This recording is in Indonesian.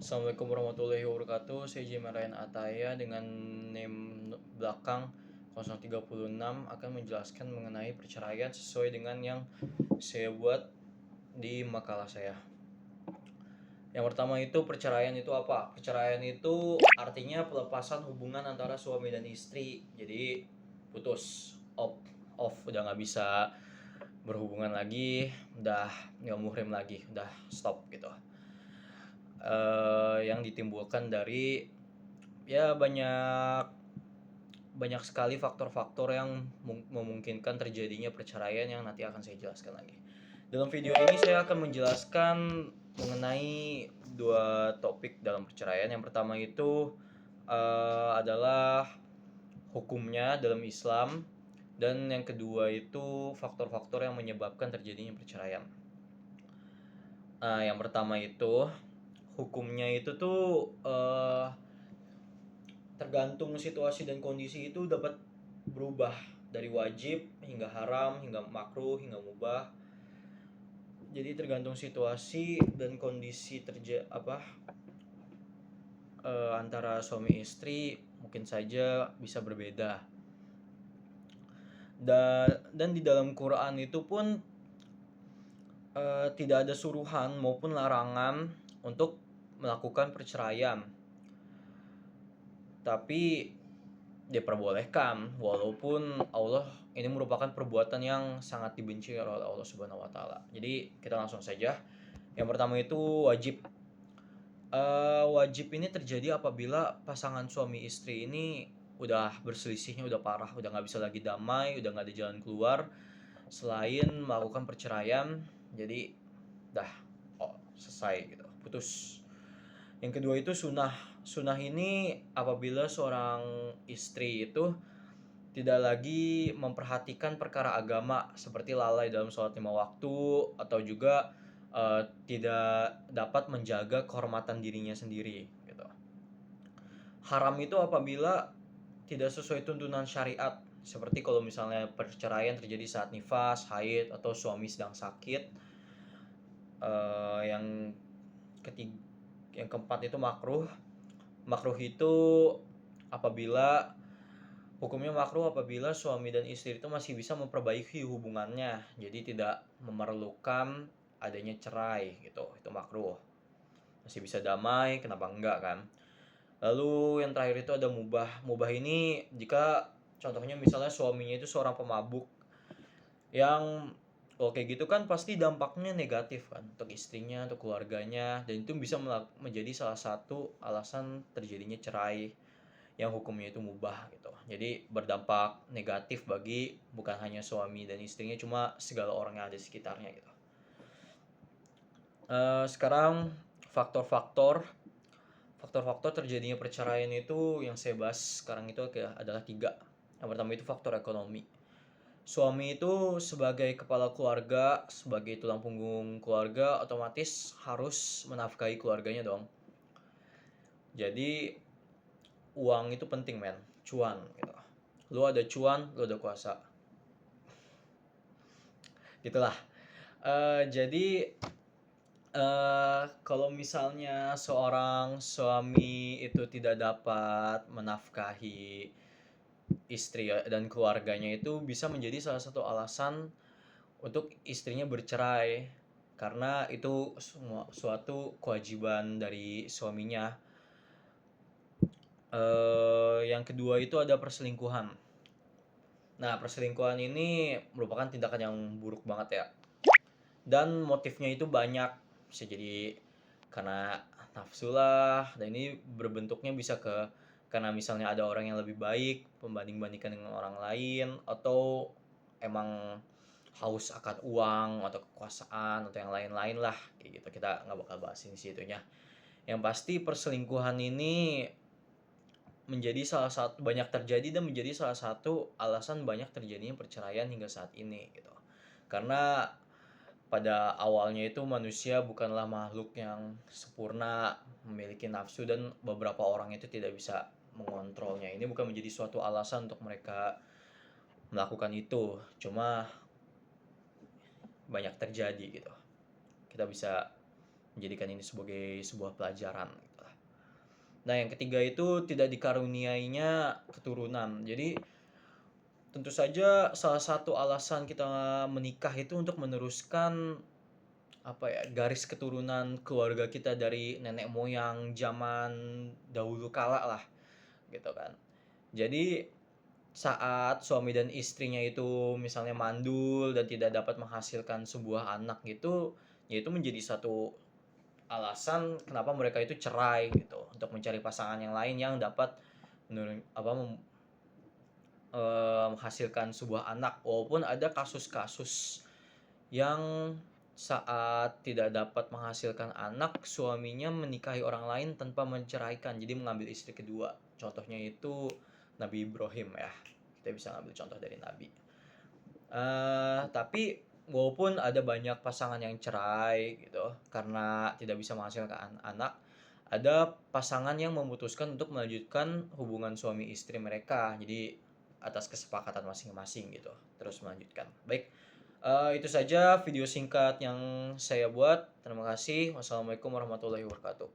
Assalamualaikum warahmatullahi wabarakatuh. Saya Jemarayan Ataya dengan name belakang 036 akan menjelaskan mengenai perceraian sesuai dengan yang saya buat di makalah saya. Yang pertama itu perceraian itu apa? Perceraian itu artinya pelepasan hubungan antara suami dan istri. Jadi putus, off, udah nggak bisa berhubungan lagi, udah nggak muhrim lagi, udah stop gitu. Yang ditimbulkan dari ya banyak sekali faktor-faktor yang memungkinkan terjadinya perceraian yang nanti akan saya jelaskan lagi. Dalam video ini saya akan menjelaskan mengenai dua topik dalam perceraian. Yang pertama itu adalah hukumnya dalam Islam, dan yang kedua itu faktor-faktor yang menyebabkan terjadinya perceraian. Yang pertama itu hukumnya itu tuh tergantung situasi dan kondisi itu dapat berubah dari wajib hingga haram, hingga makruh, hingga mubah. Jadi tergantung situasi dan kondisi antara suami istri mungkin saja bisa berbeda. Dan di dalam Quran itu pun tidak ada suruhan maupun larangan untuk melakukan perceraian, tapi diperbolehkan, walaupun Allah ini merupakan perbuatan yang sangat dibenci oleh Allah Subhanahu wa taala. Jadi kita langsung saja. Yang pertama itu wajib. Wajib ini terjadi apabila pasangan suami istri ini udah berselisihnya udah parah, udah nggak bisa lagi damai, udah nggak ada jalan keluar selain melakukan perceraian. Jadi dah selesai gitu, putus. Yang kedua itu sunnah. Sunnah ini apabila seorang istri itu tidak lagi memperhatikan perkara agama seperti lalai dalam sholat 5 waktu, atau juga tidak dapat menjaga kehormatan dirinya sendiri gitu. Haram itu apabila tidak sesuai tuntunan syariat, seperti kalau misalnya perceraian terjadi saat nifas, haid, atau suami sedang sakit. Yang keempat itu makruh. Makruh itu hukumnya makruh apabila suami dan istri itu masih bisa memperbaiki hubungannya, jadi tidak memerlukan adanya cerai gitu. Itu makruh, masih bisa damai, kenapa enggak kan. Lalu yang terakhir itu ada mubah. Mubah ini jika contohnya misalnya suaminya itu seorang pemabuk, yang kayak gitu kan pasti dampaknya negatif kan untuk istrinya, untuk keluarganya, dan itu bisa menjadi salah satu alasan terjadinya cerai yang hukumnya itu mubah gitu. Jadi berdampak negatif bagi bukan hanya suami dan istrinya, cuma segala orang yang ada di sekitarnya gitu. Sekarang faktor-faktor terjadinya perceraian itu yang saya bahas sekarang itu adalah 3. Yang pertama itu faktor ekonomi. Suami itu sebagai kepala keluarga, sebagai tulang punggung keluarga, otomatis harus menafkahi keluarganya dong. Jadi uang itu penting, men. Cuan gitu. Lu ada cuan, lu ada kuasa. Gitulah. Jadi kalau misalnya seorang suami itu tidak dapat menafkahi istri dan keluarganya, itu bisa menjadi salah satu alasan untuk istrinya bercerai, karena itu suatu kewajiban dari suaminya. Yang kedua itu ada perselingkuhan. Nah, perselingkuhan ini merupakan tindakan yang buruk banget ya, dan motifnya itu banyak. Bisa jadi karena nafsu lah, dan ini berbentuknya bisa karena misalnya ada orang yang lebih baik membanding-bandingkan dengan orang lain, atau emang haus akan uang atau kekuasaan atau yang lain-lain lah kayak gitu. Kita nggak bakal bahas ini sih itunya. Yang pasti perselingkuhan ini banyak terjadi dan menjadi salah satu alasan banyak terjadinya perceraian hingga saat ini gitu. Karena pada awalnya itu manusia bukanlah makhluk yang sempurna, memiliki nafsu, dan beberapa orang itu tidak bisa mengontrolnya. Ini bukan menjadi suatu alasan untuk mereka melakukan itu, cuma banyak terjadi gitu. Kita bisa menjadikan ini sebagai sebuah pelajaran gitu. Nah, yang ketiga itu tidak dikaruniainya keturunan. Jadi tentu saja salah satu alasan kita menikah itu untuk meneruskan apa ya, garis keturunan keluarga kita dari nenek moyang zaman dahulu kala lah gitu kan. Jadi saat suami dan istrinya itu misalnya mandul dan tidak dapat menghasilkan sebuah anak gitu, ya itu menjadi satu alasan kenapa mereka itu cerai gitu, untuk mencari pasangan yang lain yang dapat menghasilkan sebuah anak. Walaupun ada kasus-kasus yang saat tidak dapat menghasilkan anak, suaminya menikahi orang lain tanpa menceraikan, jadi mengambil istri kedua. Contohnya itu Nabi Ibrahim ya. Kita bisa ngambil contoh dari Nabi. Tapi walaupun ada banyak pasangan yang cerai gitu karena tidak bisa menghasilkan anak, ada pasangan yang memutuskan untuk melanjutkan hubungan suami istri mereka. Jadi atas kesepakatan masing-masing gitu, terus melanjutkan. Baik, itu saja video singkat yang saya buat. Terima kasih. Wassalamualaikum warahmatullahi wabarakatuh.